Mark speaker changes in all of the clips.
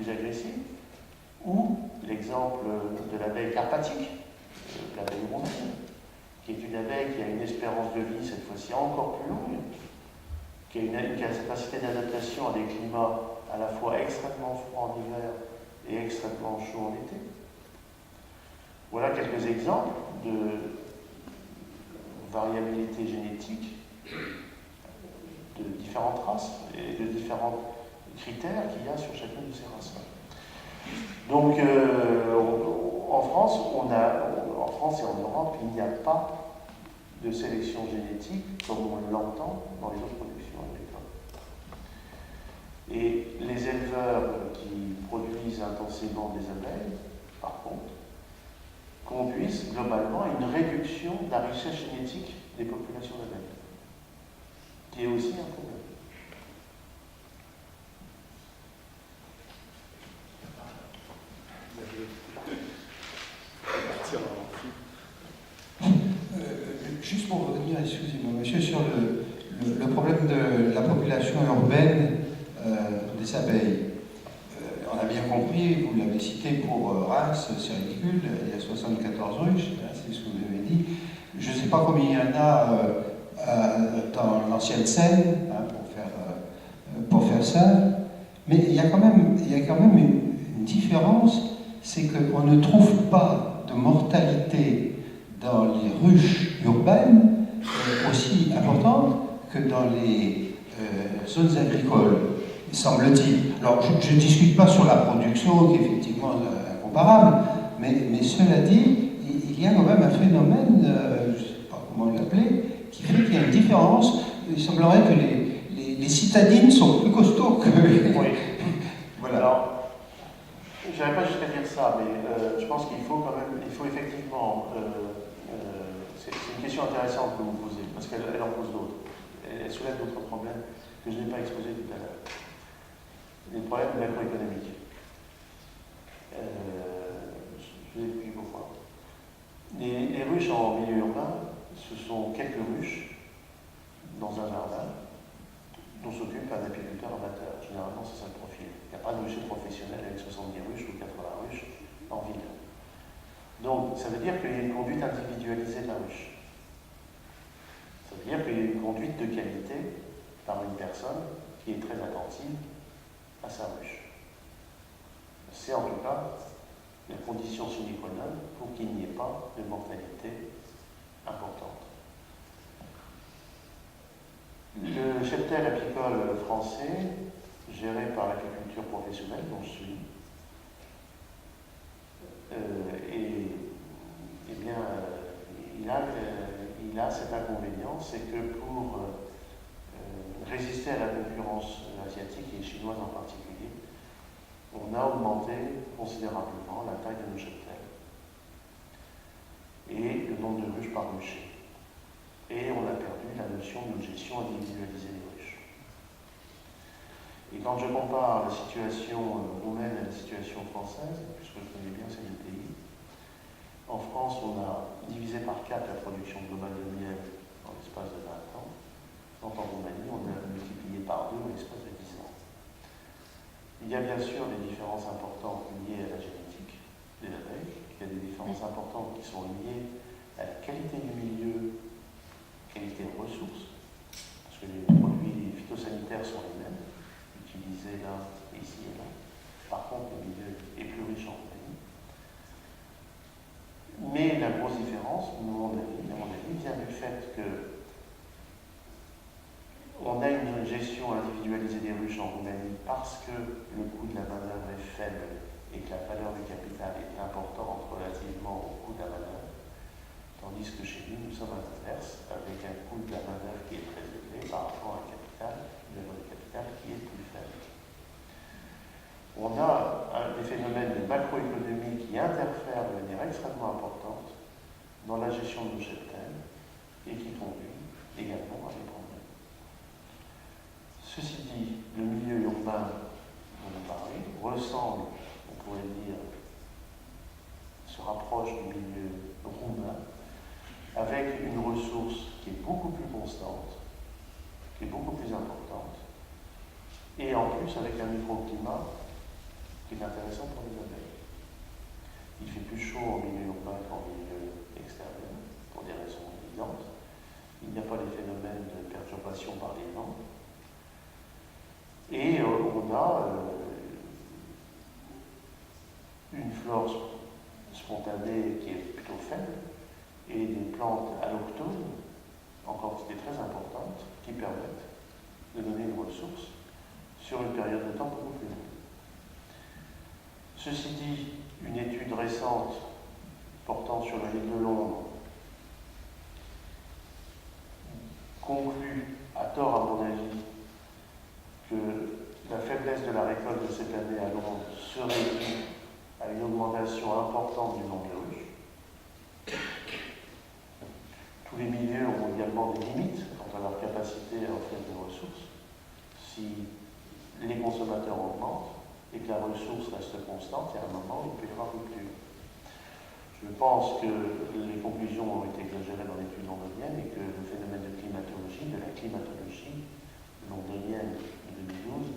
Speaker 1: morphologie agressive, ou l'exemple de l'abeille carpatique, l'abeille roumaine, qui est une abeille qui a une espérance de vie cette fois-ci encore plus longue, qui a une capacité d'adaptation à des climats à la fois extrêmement froids en hiver et extrêmement chauds en été. Voilà quelques exemples de variabilité génétique de différentes races et de différents critères qu'il y a sur chacune de ces races. Donc, en France et en Europe, il n'y a pas de sélection génétique comme on l'entend dans les autres productions agricoles. Et les éleveurs qui produisent intensément des abeilles, par contre, conduisent globalement à une réduction de la richesse génétique des populations d'abeilles, qui est aussi un problème.
Speaker 2: Juste pour revenir, excusez-moi, monsieur, sur le problème de la population urbaine des abeilles. On a bien compris, vous l'avez cité pour Reims, c'est ridicule, il y a 74 ruches, c'est ce que vous avez dit. Je ne sais pas combien il y en a dans l'ancienne Seine, pour faire ça, mais il y a quand même une différence, c'est qu'on ne trouve pas de mortalité dans les ruches urbaines aussi importante que dans les zones agricoles, semble-t-il. Alors, je ne discute pas sur la production, qui est effectivement incomparable, mais cela dit, il y a quand même un phénomène, je ne sais pas comment l'appeler, qui fait qu'il y a une différence. Il semblerait que les citadines sont plus costauds que...
Speaker 1: Oui.
Speaker 2: Voilà.
Speaker 1: Alors, je n'irai pas jusqu'à dire ça, mais je pense qu'il faut quand même, il faut effectivement... c'est une question intéressante que vous posez, parce qu'elle en pose d'autres. Elle soulève d'autres problèmes que je n'ai pas exposés tout à l'heure. Les problèmes macroéconomiques. Je vais expliquer pourquoi. Les ruches en milieu urbain, ce sont quelques ruches dans un jardin dont s'occupe un apiculteur amateur. Généralement, c'est ça le profil. Il n'y a pas de rucher professionnel avec 70 ruches ou 80 ruches en ville. Donc, ça veut dire qu'il y a une conduite individualisée de la ruche. Ça veut dire qu'il y a une conduite de qualité par une personne qui est très attentive à sa ruche. C'est en tout cas la condition sine qua non pour qu'il n'y ait pas de mortalité importante. Le cheptel apicole français, géré par l'agriculture professionnelle, dont je suis, il a cet inconvénient, c'est que pour résister à la concurrence asiatique et chinoise en particulier, on a augmenté considérablement la taille de nos cheptels et le nombre de ruches par rucher. Et on a perdu la notion d'une gestion individualisée des ruches. Et quand je compare la situation roumaine à la situation française, puisque je connais bien ces deux pays, en France, on a divisé par 4 la production globale de miel dans l'espace de 20 ans. En Roumanie, on a multiplié par 2 en l'espace de 10 ans. Il y a bien sûr des différences importantes liées à la génétique des abeilles. Il y a des différences importantes qui sont liées à la qualité du milieu, qualité de ressources, parce que les produits phytosanitaires sont les mêmes, utilisés là, ici et là. Par contre, le milieu est plus riche en Roumanie. Mais la grosse différence, à mon avis, vient du fait que on a une gestion individualisée des ruches en Roumanie parce que le coût de la main-d'œuvre est faible et que la valeur du capital est importante relativement au coût de la main-d'œuvre, tandis que chez nous sommes à l'inverse, avec un coût de la main-d'œuvre qui est très élevé par rapport à un capital, une valeur du capital qui est plus faible. On a des phénomènes de macroéconomie qui interfèrent de manière extrêmement importante dans la gestion de nos cheptels et qui conduit également à des problèmes. Ceci dit, le milieu urbain dont vous parlez ressemble, on pourrait dire, se rapproche du milieu roumain, avec une ressource qui est beaucoup plus constante, qui est beaucoup plus importante, et en plus avec un microclimat qui est intéressant pour les abeilles. Il fait plus chaud en milieu urbain qu'en milieu extérieur, pour des raisons évidentes. Il n'y a pas les phénomènes de perturbation par les vents. Et on a une flore spontanée qui est plutôt faible et des plantes alloctones en quantité très importante qui permettent de donner une ressource sur une période de temps beaucoup plus longue. Ceci dit, une étude récente portant sur la ville de Londres conclut, à tort à mon avis, que la faiblesse de la récolte de cette année à Londres serait due à une augmentation importante du nombre de ruches. Tous les milieux ont également des limites quant à leur capacité à offrir des ressources. Si les consommateurs augmentent et que la ressource reste constante, il y a un moment où il peut y avoir rupture. Je pense que les conclusions ont été exagérées dans l'étude londonienne et que le phénomène de la climatologie londonienne de 2012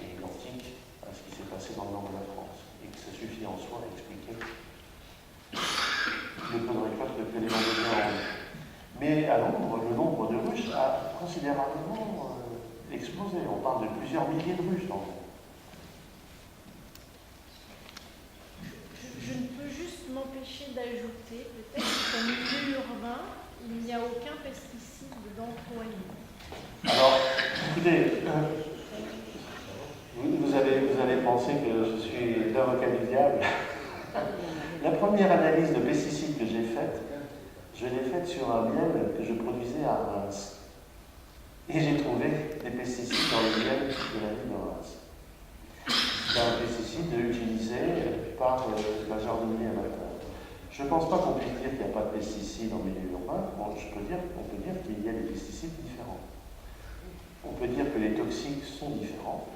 Speaker 1: est identique à ce qui s'est passé dans le nord de la France et que ça suffit en soi à expliquer le peu de récolte que les Londoniens ont eu. Mais à Londres, le nombre de ruches a considérablement explosé. On parle de plusieurs milliers de ruches dans le monde.
Speaker 3: Je ne peux juste m'empêcher d'ajouter, peut-être qu'en milieu urbain, il n'y a aucun pesticide d'employé.
Speaker 1: Alors, écoutez, vous allez penser que je suis l'avocat du diable. La première analyse de pesticides que j'ai faite, je l'ai faite sur un miel que je produisais à Reims. Et j'ai trouvé des pesticides dans le miel de la ville de Reims. C'est un pesticide utilisé par la jardinier amateur. Je ne pense pas qu'on puisse dire qu'il n'y a pas de pesticides en milieu urbain. Bon, on peut dire qu'il y a des pesticides différents. On peut dire que les toxiques sont différents.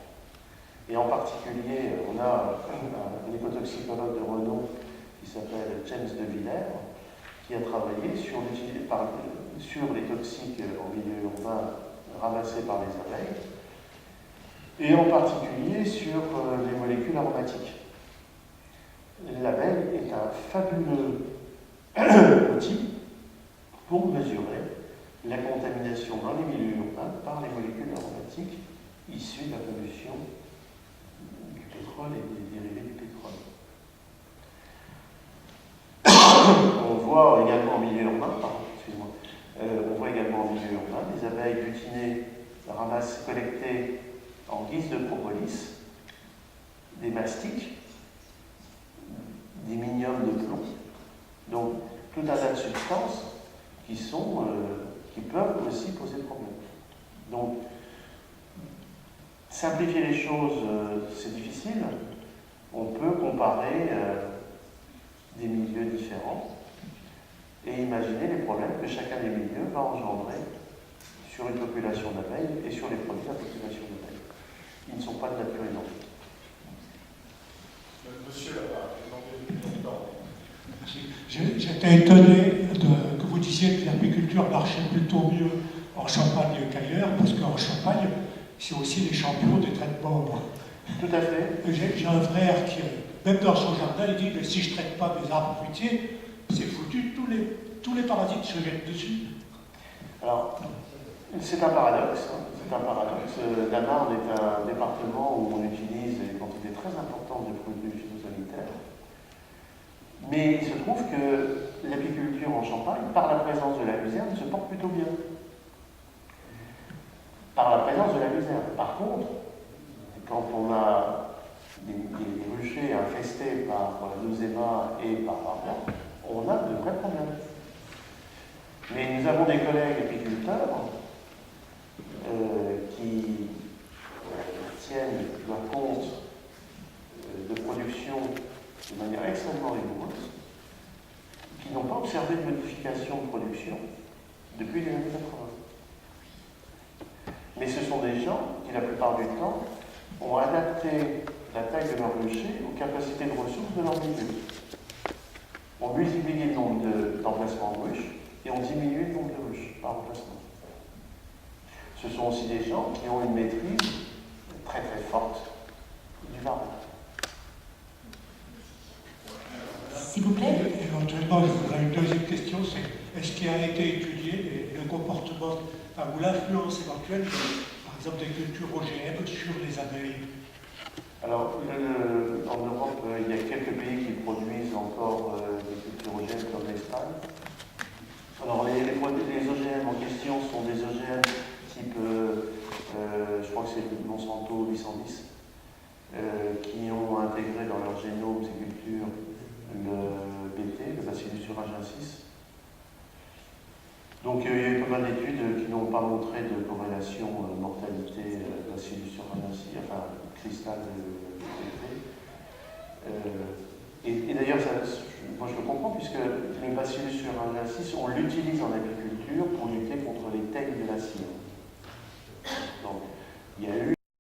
Speaker 1: Et en particulier, on a un écotoxicologue de renom qui s'appelle James de Villers, qui a travaillé sur les toxiques en milieu urbain ramassés par les abeilles, et en particulier sur les molécules aromatiques. L'abeille est un fabuleux outil pour mesurer la contamination dans les milieux urbains par les molécules aromatiques issues de la pollution du pétrole et des dérivés du pétrole. On voit également en milieu urbain, on voit également en milieu urbain des abeilles butinées collectées en guise de propolis, des mastiques, des miniums de plomb, donc tout un tas de substances qui peuvent aussi poser problème. Donc, simplifier les choses, c'est difficile. On peut comparer des milieux différents et imaginer les problèmes que chacun des milieux va engendrer sur une population d'abeilles et sur les produits de la population d'abeilles. Ils ne sont pas de nature identique.
Speaker 4: Monsieur là-bas,
Speaker 5: j'étais étonné que vous disiez que l'apiculture marchait plutôt mieux en Champagne qu'ailleurs, parce qu'en Champagne, c'est aussi les champions des traitements.
Speaker 1: Tout à fait.
Speaker 5: J'ai un frère qui, même dans son jardin, il dit que si je ne traite pas mes arbres fruitiers, c'est foutu, tous les parasites se jettent dessus.
Speaker 1: Alors, c'est un paradoxe. C'est un paradoxe. La Marne est un département où on utilise des quantités très importantes de produits phytosanitaires. Mais il se trouve que l'apiculture en Champagne, par la présence de la luzerne, se porte plutôt bien. Par la présence de la luzerne. Par contre, quand on a des ruchers infestés par l'eczéma et par barbare, on a de vrais problèmes. Mais nous avons des collègues apiculteurs qui tiennent leur compte de production de manière extrêmement rigoureuse, qui n'ont pas observé de modification de production depuis les années 80. Mais ce sont des gens qui, la plupart du temps, ont adapté la taille de leur rucher aux capacités de ressources de leur milieu. On multiplié le nombre d'emplacements de ruches et on diminue le nombre de ruches par emplacement. Ce sont aussi des gens qui ont une maîtrise très très forte du varroa.
Speaker 6: vous plaît.
Speaker 5: Éventuellement, j'aurais une deuxième question, c'est est-ce qu'il a été étudié le comportement ou l'influence éventuelle, par exemple, des cultures OGM sur les abeilles?
Speaker 1: Alors, en Europe, il y a quelques pays qui produisent encore des cultures OGM comme l'Espagne. Alors, les OGM en question sont des OGM type, je crois que c'est Monsanto 810, qui ont intégré dans leur génome, ces cultures, le BT, le Bacillus thuringiensis. Donc il y a eu pas mal d'études qui n'ont pas montré de corrélation mortalité Bacillus thuringiensis, enfin cristal de BT. Et d'ailleurs, moi je le comprends, puisque le Bacillus thuringiensis, on l'utilise en agriculture pour lutter contre les teignes de la cire. Donc il y a eu